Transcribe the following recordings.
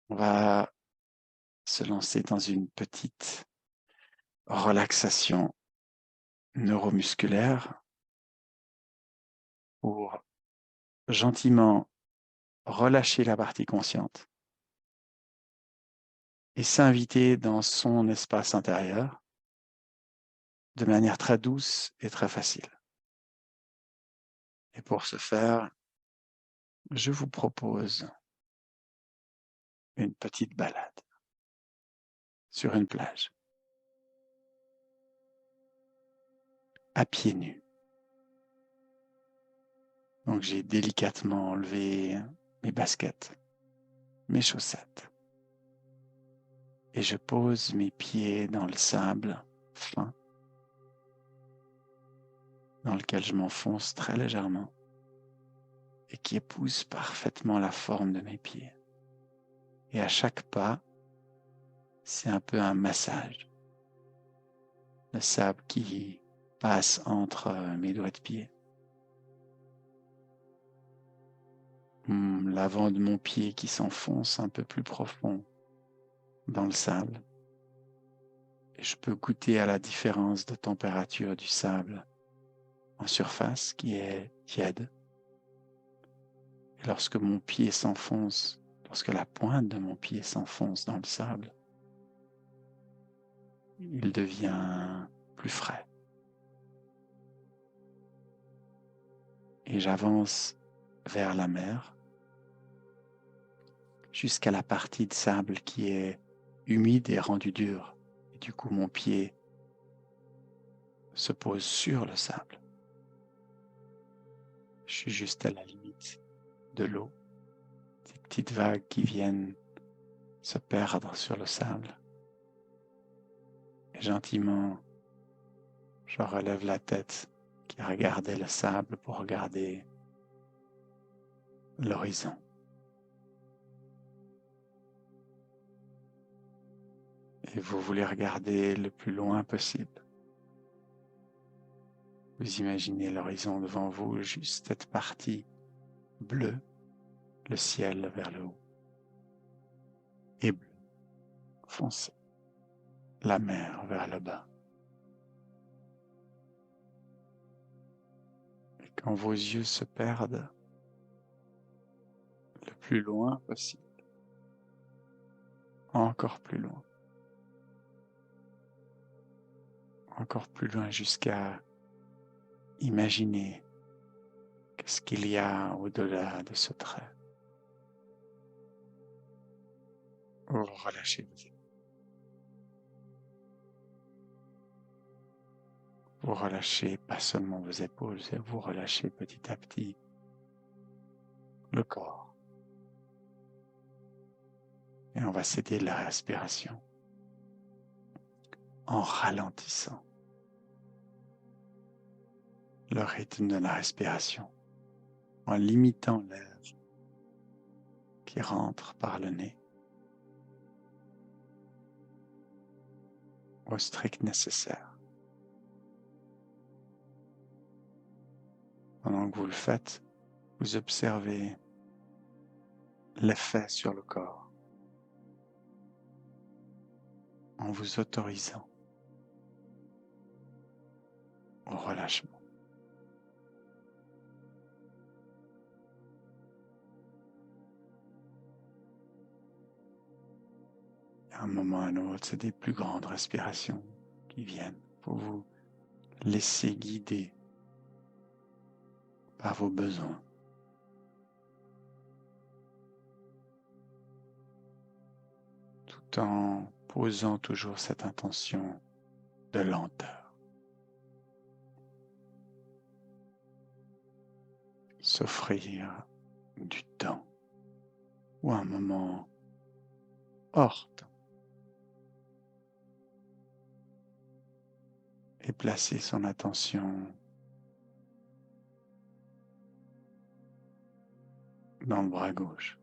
On va se lancer dans une petite relaxation neuromusculaire pour gentiment relâcher la partie consciente et s'inviter dans son espace intérieur de manière très douce et très facile. Et pour ce faire, je vous propose une petite balade sur une plage, à pieds nus. Donc j'ai délicatement enlevé mes baskets, mes chaussettes, et je pose mes pieds dans le sable fin dans lequel je m'enfonce très légèrement et qui épouse parfaitement la forme de mes pieds. Et à chaque pas, c'est un peu un massage. Le sable qui passe entre mes doigts de pied. L'avant de mon pied qui s'enfonce un peu plus profond dans le sable. Et je peux goûter à la différence de température du sable en surface qui est tiède. Et lorsque mon pied s'enfonce, lorsque la pointe de mon pied s'enfonce dans le sable, il devient plus frais. Et j'avance vers la mer jusqu'à la partie de sable qui est humide et rendue dure. Et du coup, mon pied se pose sur le sable. Je suis juste à la limite de l'eau. Des petites vagues qui viennent se perdre sur le sable. Et gentiment, je relève la tête qui regardait le sable pour regarder l'horizon. Et vous voulez regarder le plus loin possible. Vous imaginez l'horizon devant vous, juste cette partie bleue, le ciel vers le haut, et bleu foncé, la mer vers le bas. Et quand vos yeux se perdent le plus loin possible, encore plus loin jusqu'à imaginer qu'est-ce qu'il y a au-delà de ce trait. Vous relâchez vos épaules. Vous relâchez pas seulement vos épaules, vous relâchez petit à petit le corps. Et on va céder la respiration en ralentissant le rythme de la respiration, en limitant l'air qui rentre par le nez au strict nécessaire. Pendant que vous le faites, vous observez l'effet sur le corps en vous autorisant au relâchement. Et à un moment à un autre, c'est des plus grandes respirations qui viennent pour vous laisser guider par vos besoins. Tout en posant toujours cette intention de lenteur. S'offrir du temps ou un moment hors temps et placer son attention dans le bras gauche.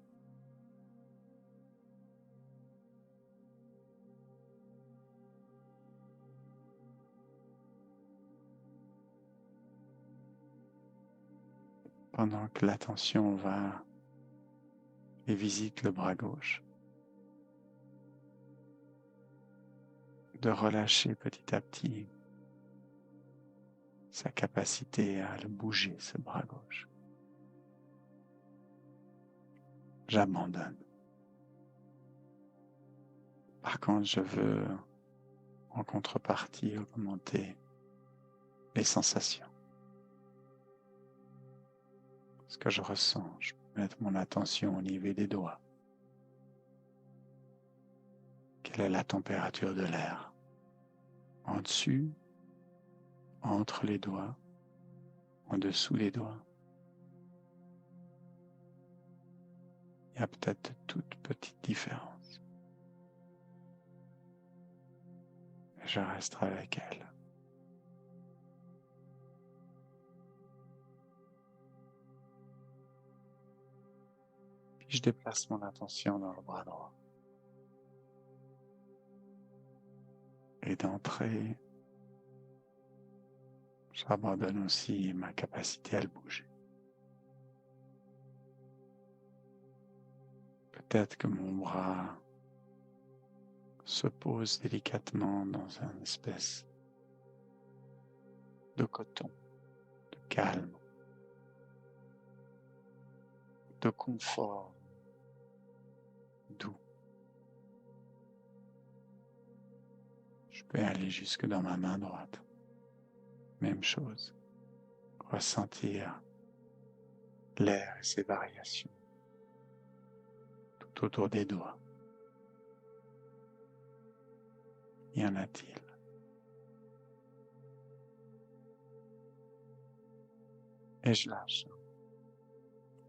Pendant que l'attention va et visite le bras gauche, de relâcher petit à petit sa capacité à le bouger, ce bras gauche. J'abandonne. Par contre, je veux en contrepartie augmenter les sensations. Ce que je ressens, je peux mettre mon attention au niveau des doigts. Quelle est la température de l'air? En dessus, entre les doigts, en dessous des doigts. Il y a peut-être de toutes petites différences. Et je resterai avec elle. Puis je déplace mon attention dans le bras droit. Et d'entrée, j'abandonne aussi ma capacité à le bouger. Peut-être que mon bras se pose délicatement dans une espèce de coton, de calme, de confort doux. Je peux aller jusque dans ma main droite. Même chose. Ressentir l'air et ses variations tout autour des doigts. Y en a-t-il? Et je lâche.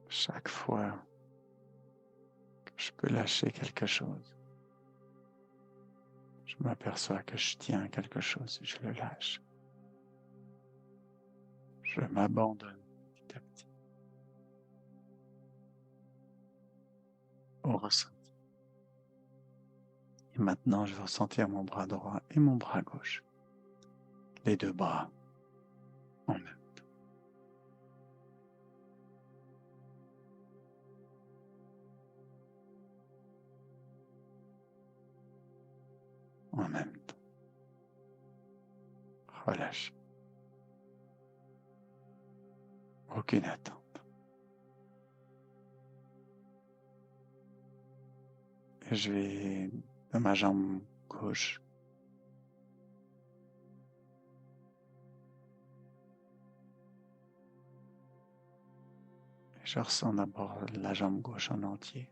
Chaque fois que je peux lâcher quelque chose, je m'aperçois que je tiens quelque chose et je le lâche. Je m'abandonne petit à petit au ressenti. Et maintenant, je vais ressentir mon bras droit et mon bras gauche. Les deux bras en même temps. En même temps. Relâche. Aucune attente. Et je vais dans ma jambe gauche. Et je ressens d'abord la jambe gauche en entier.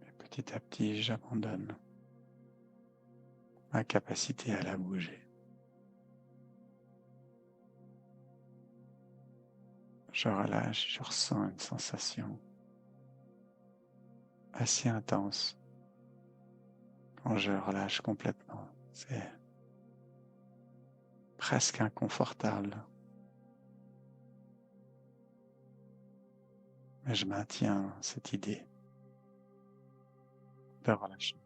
Et petit à petit, j'abandonne ma capacité à la bouger. Je relâche, je ressens une sensation assez intense quand je relâche complètement. C'est presque inconfortable. Mais je maintiens cette idée de relâcher.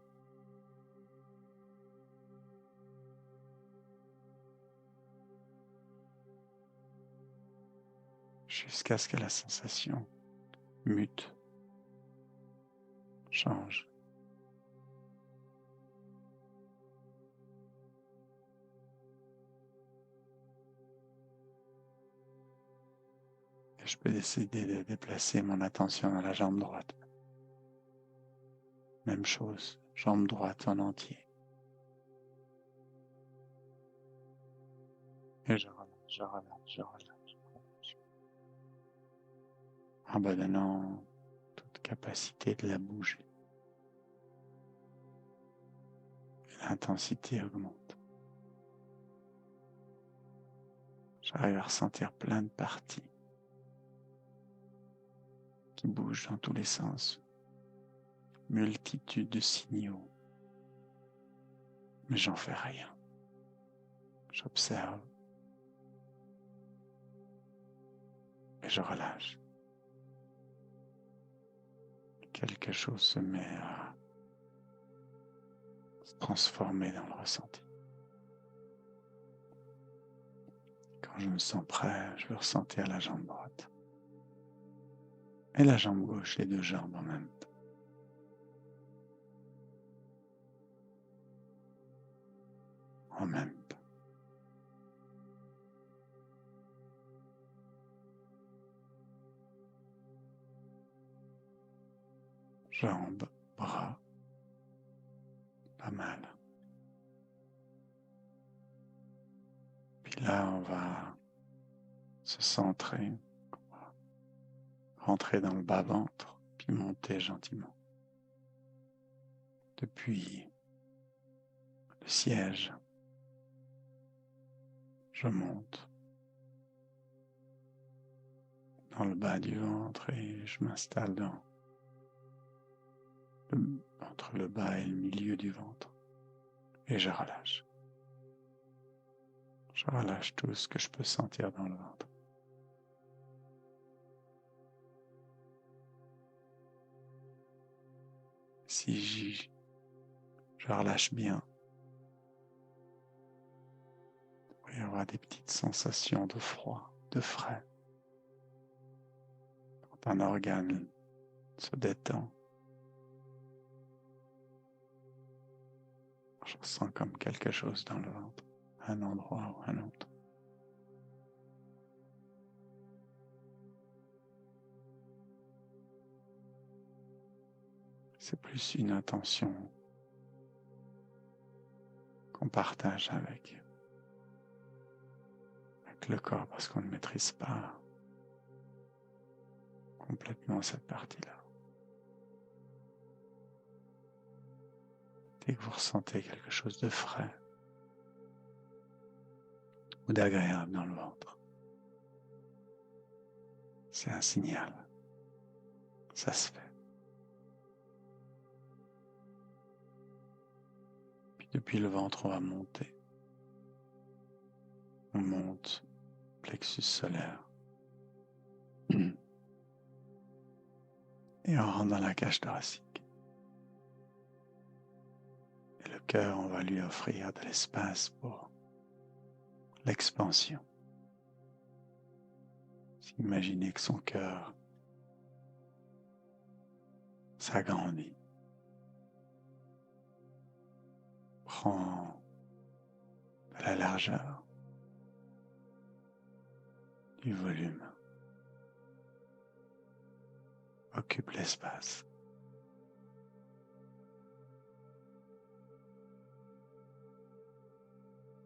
Jusqu'à ce que la sensation mute, change. Et je peux décider de déplacer mon attention dans la jambe droite. Même chose, jambe droite en entier. Et je relâche, je relâche, je relâche, je relâche. Abandonnant toute capacité de la bouger. Et l'intensité augmente. J'arrive à ressentir plein de parties qui bougent dans tous les sens. Multitude de signaux. Mais j'en fais rien. J'observe. Et je relâche. Quelque chose se met à se transformer dans le ressenti. Quand je me sens prêt, je veux ressentir la jambe droite. Et la jambe gauche, les deux jambes en même temps. en même temps. Jambes, bras, pas mal. Puis là, on va se centrer, rentrer dans le bas-ventre, puis monter gentiment. Depuis le siège, je monte dans le bas du ventre et je m'installe entre le bas et le milieu du ventre. Et je relâche. Je relâche tout ce que je peux sentir dans le ventre. Si je relâche bien, il va y avoir des petites sensations de froid, de frais. Quand un organe se détend, je ressens comme quelque chose dans le ventre, un endroit ou un autre. C'est plus une intention qu'on partage avec le corps parce qu'on ne maîtrise pas complètement cette partie-là. Dès que vous ressentez quelque chose de frais ou d'agréable dans le ventre, c'est un signal. Ça se fait. Puis depuis le ventre, on va monter. On monte plexus solaire. Et on rentre dans la cage thoracique. Et le cœur, on va lui offrir de l'espace pour l'expansion. Imaginez que son cœur s'agrandit, prend de la largeur, du volume, occupe l'espace.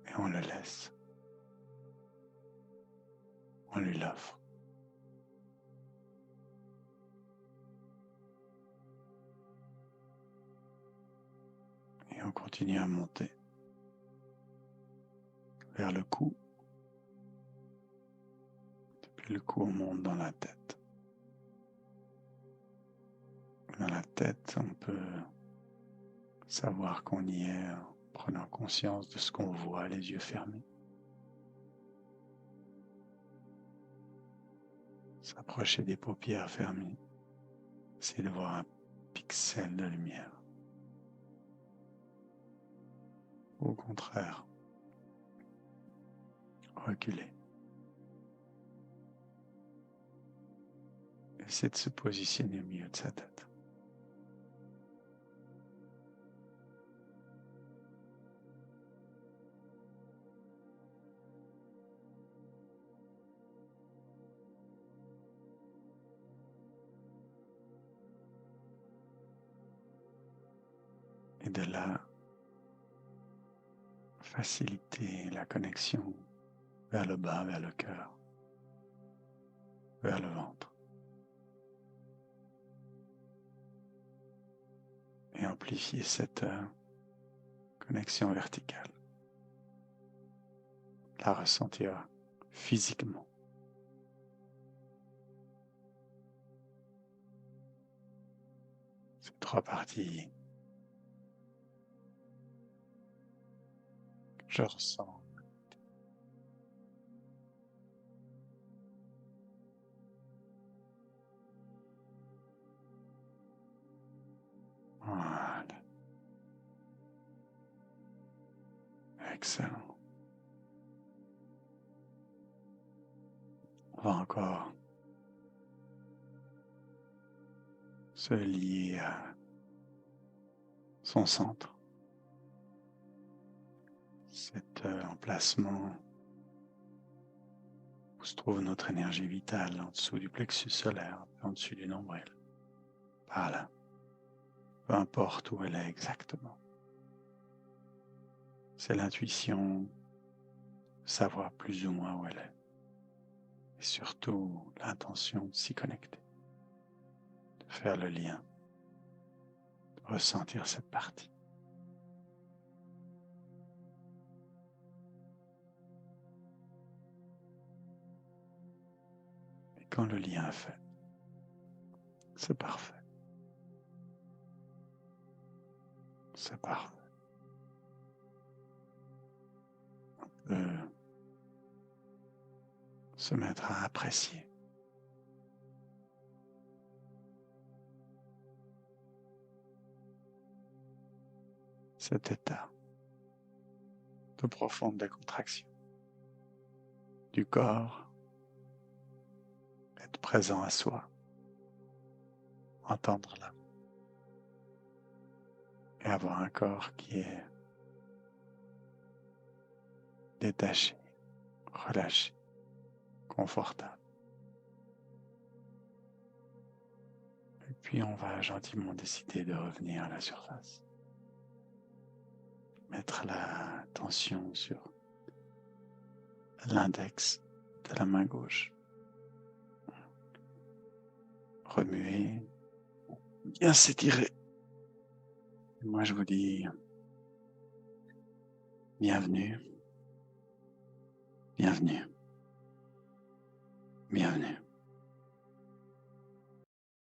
Et on le laisse. On lui l'offre. Et on continue à monter vers le cou. Depuis le cou, on monte dans la tête. Dans la tête, on peut savoir qu'on y est en prenant conscience de ce qu'on voit les yeux fermés. S'approcher des paupières fermées, c'est de voir un pixel de lumière. Au contraire, reculer. Essayer de se positionner au milieu de sa tête. Et de là, faciliter la connexion vers le bas, vers le cœur, vers le ventre. Et amplifier cette connexion verticale. La ressentir physiquement. Ces trois parties que je ressens. Voilà. Excellent. On va encore se lier à son centre. cet emplacement où se trouve notre énergie vitale, en dessous du plexus solaire, en dessus du nombril. Par là. Peu importe où elle est exactement. C'est l'intuition, savoir plus ou moins où elle est. Et surtout l'intention de s'y connecter, de faire le lien, de ressentir cette partie. Et quand le lien est fait, c'est parfait. C'est parfait. On peut se mettre à apprécier cet état de profonde décontraction du corps, être présent à soi, entendre là et avoir un corps qui est détaché, relâché, confortable. Et puis on va gentiment décider de revenir à la surface. Mettre la tension sur l'index de la main gauche. Remuer, bien s'étirer. Moi je vous dis bienvenue, bienvenue, bienvenue.